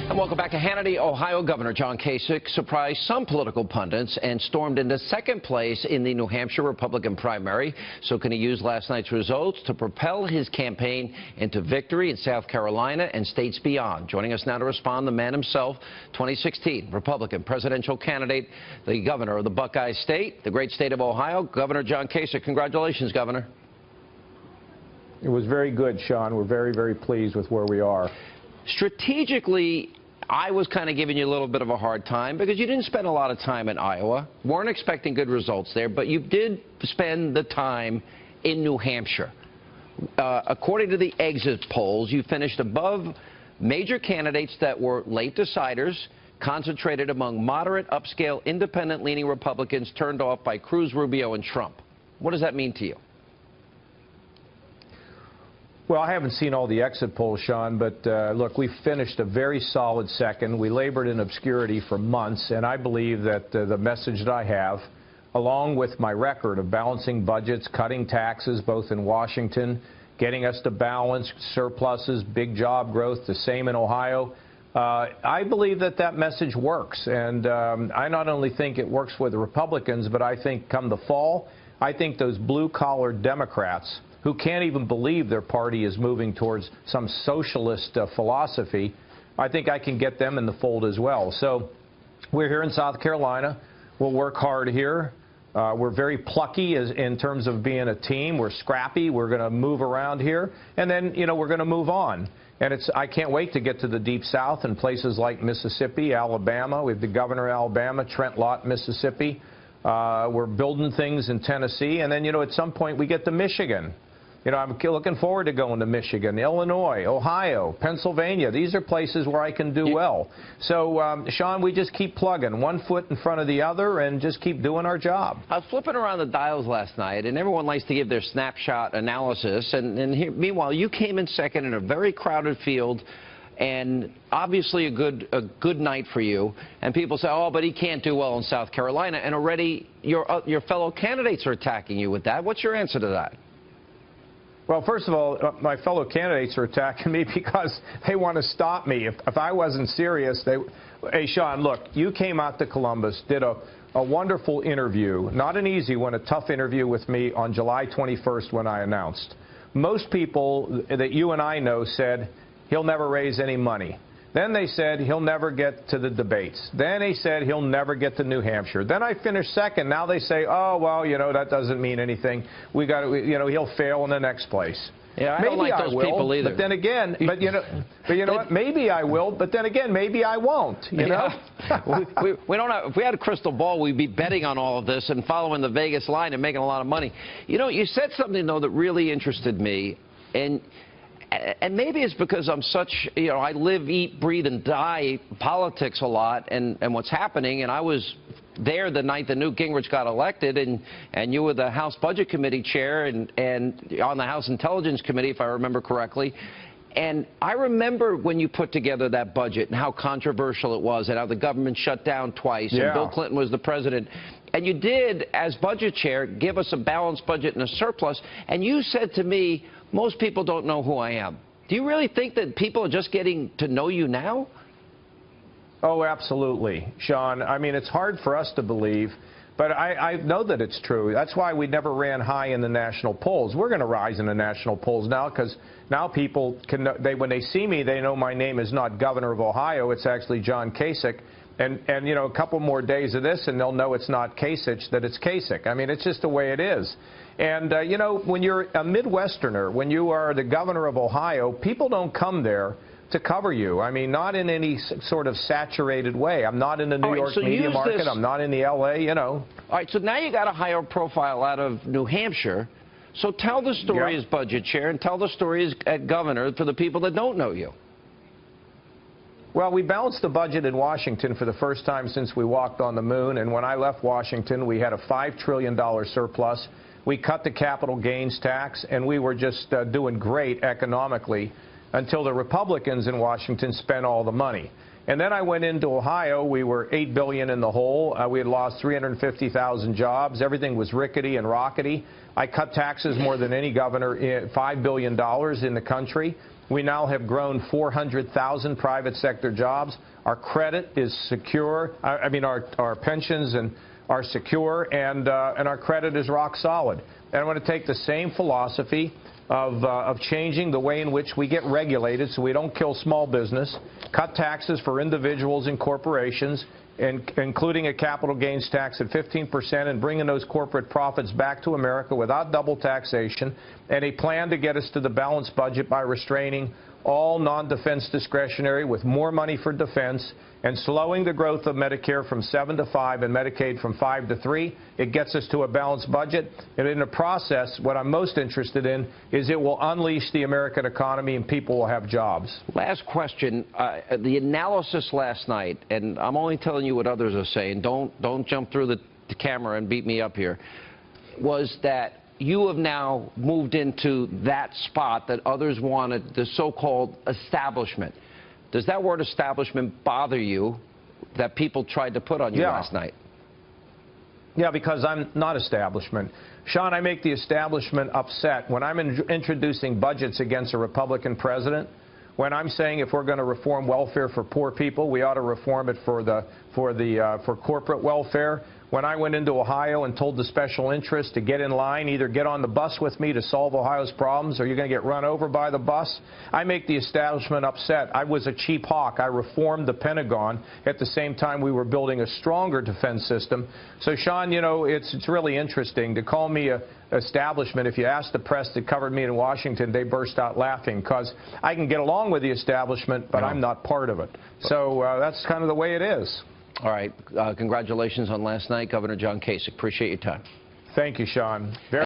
And welcome back to Hannity. Ohio Governor John Kasich surprised some political pundits and stormed into second place in the New Hampshire Republican primary. So can he use last night's results to propel his campaign into victory in South Carolina and states beyond? Joining us now to respond, the man himself, 2016 Republican presidential candidate, the governor of the Buckeye State, the great state of Ohio, Governor John Kasich. Congratulations, Governor. It was very good, Sean. We're very, very pleased with where we are. Strategically, I was kind of giving you a little bit of a hard time because you didn't spend a lot of time in Iowa, weren't expecting good results there, but you did spend the time in New Hampshire. According to the exit polls, you finished above major candidates that were late deciders, concentrated among moderate, upscale, independent-leaning Republicans turned off by Cruz, Rubio, and Trump. What does that mean to you? Well, I haven't seen all the exit polls, Sean, but look, we finished a very solid second. We labored in obscurity for months, and I believe that the message that I have, along with my record of balancing budgets, cutting taxes, both in Washington, getting us to balance, surpluses, big job growth, the same in Ohio, I believe that that message works. And I not only think it works with the Republicans, but I think come the fall, I think those blue-collar Democrats who can't even believe their party is moving towards some socialist philosophy, I think I can get them in the fold as well. So we're here in South Carolina. We'll work hard here. We're very plucky in terms of being a team. We're scrappy. We're going to move around here. And then, you know, we're going to move on. And I can't wait to get to the Deep South and places like Mississippi, Alabama. We have the governor of Alabama, Trent Lott, Mississippi. We're building things in Tennessee. And then, you know, at some point we get to Michigan. You know, I'm looking forward to going to Michigan, Illinois, Ohio, Pennsylvania. These are places where I can do well. So, Sean, we just keep plugging one foot in front of the other and just keep doing our job. I was flipping around the dials last night, and everyone likes to give their snapshot analysis. And here, meanwhile, you came in second in a very crowded field, and obviously a good night for you. And people say, oh, but he can't do well in South Carolina. And already your fellow candidates are attacking you with that. What's your answer to that? Well, first of all, my fellow candidates are attacking me because they want to stop me. If I wasn't serious, hey, Sean, look, you came out to Columbus, did a wonderful interview, not an easy one, a tough interview with me on July 21st when I announced. Most people that you and I know said he'll never raise any money. Then they said he'll never get to the debates. Then they said he'll never get to New Hampshire. Then I finished second. Now they say, oh, well, you know, that doesn't mean anything. You know, he'll fail in the next place. Yeah, I don't like those people either. But then again, you know what? Maybe I will. But then again, maybe I won't. You know, we don't have. If we had a crystal ball, we'd be betting on all of this and following the Vegas line and making a lot of money. You know, you said something though that really interested me, and maybe it's because I'm such, you know, I live, eat, breathe, and die politics a lot and what's happening. And I was there the night that Newt Gingrich got elected, and you were the House Budget Committee chair and on the House Intelligence Committee, if I remember correctly. And I remember when you put together that budget and how controversial it was and how the government shut down twice and Bill Clinton was the president. And you did, as budget chair, give us a balanced budget and a surplus. And you said to me, most people don't know who I am. Do you really think that people are just getting to know you now? Oh, absolutely, Sean. I mean, it's hard for us to believe, but I know that it's true. That's why we never ran high in the national polls. We're going to rise in the national polls now because now people can, when they see me, they know my name is not Governor of Ohio. It's actually John Kasich. And you know, a couple more days of this, and they'll know it's not Kasich, that it's Kasich. I mean, it's just the way it is. And, you know, when you're a Midwesterner, when you are the governor of Ohio, people don't come there to cover you. I mean, not in any sort of saturated way. I'm not in the New York media market. I'm not in the L.A., you know. All right, so now you got a higher profile out of New Hampshire. So tell the story as budget chair and tell the story as governor for the people that don't know you. Well, we balanced the budget in Washington for the first time since we walked on the moon. And when I left Washington, we had a $5 trillion surplus. We cut the capital gains tax, and we were just doing great economically until the Republicans in Washington spent all the money. And then I went into Ohio. We were $8 billion in the hole. We had lost 350,000 jobs. Everything was rickety and rockety. I cut taxes more than any governor, $5 billion in the country. We now have grown 400,000 private sector jobs. Our credit is secure. Our pensions are secure, and our credit is rock solid. And I want to take the same philosophy of changing the way in which we get regulated so we don't kill small business, cut taxes for individuals and corporations, including a capital gains tax at 15%, and bringing those corporate profits back to America without double taxation, and a plan to get us to the balanced budget by restraining all non-defense discretionary with more money for defense and slowing the growth of Medicare from 7 to 5 and Medicaid from 5 to 3. It gets us to a balanced budget. And in the process, what I'm most interested in is it will unleash the American economy and people will have jobs. Last question. The analysis last night, and I'm only telling you what others are saying, don't jump through the camera and beat me up here, was that you have now moved into that spot that others wanted, the so-called establishment. Does that word establishment bother you that people tried to put on you last night? Yeah, because I'm not establishment. Sean, I make the establishment upset when I'm introducing budgets against a Republican president, when I'm saying if we're going to reform welfare for poor people, we ought to reform it for corporate welfare. When I went into Ohio and told the special interests to get in line, either get on the bus with me to solve Ohio's problems or you're going to get run over by the bus, I make the establishment upset. I was a cheap hawk. I reformed the Pentagon at the same time we were building a stronger defense system. So, Sean, you know, it's really interesting to call me a establishment. If you ask the press that covered me in Washington, they burst out laughing because I can get along with the establishment, but I'm not part of it. So that's kind of the way it is. All right. Congratulations on last night, Governor John Kasich. Appreciate your time. Thank you, Sean.